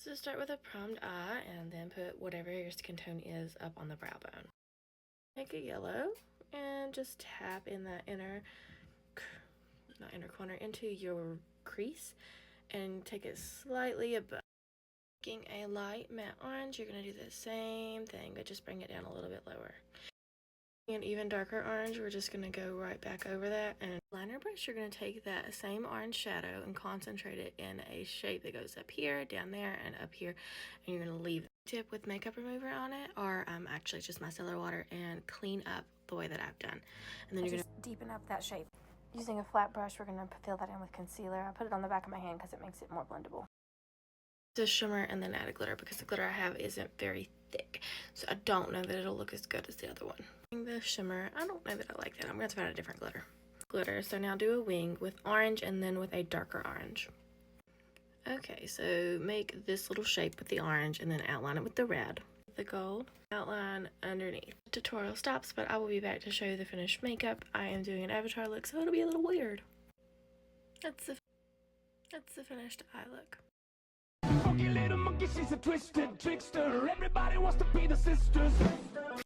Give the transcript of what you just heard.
So start with a primed eye and then put whatever your skin tone is up on the brow bone. Make a yellow and just tap in that not inner corner, into your crease and take it slightly above. Making a light matte orange, you're going to do the same thing, but just bring it down a little bit lower. An even darker orange, we're just going to go right back over that, and liner brush, you're going to take that same orange shadow and concentrate it in a shape that goes up here, down there, and up here, and you're going to leave the tip with makeup remover on it, or actually just micellar water, and clean up the way that I've done. And then you're going to deepen up that shape. Using a flat brush, we're going to fill that in with concealer. I put it on the back of my hand because it makes it more blendable. The shimmer and then add a glitter because the glitter I have isn't very thick, so I don't know that it'll look as good as the other one. The shimmer, I don't know that I like that. I'm going to find a different glitter. So now do a wing with orange and then with a darker orange. Okay, so make this little shape with the orange and then outline it with the red. The gold, outline underneath. The tutorial stops, but I will be back to show you the finished makeup. I am doing an avatar look, so it'll be a little weird. That's the finished eye look. Funky little monkey, she's a twisted trickster. Everybody wants to be the sisters.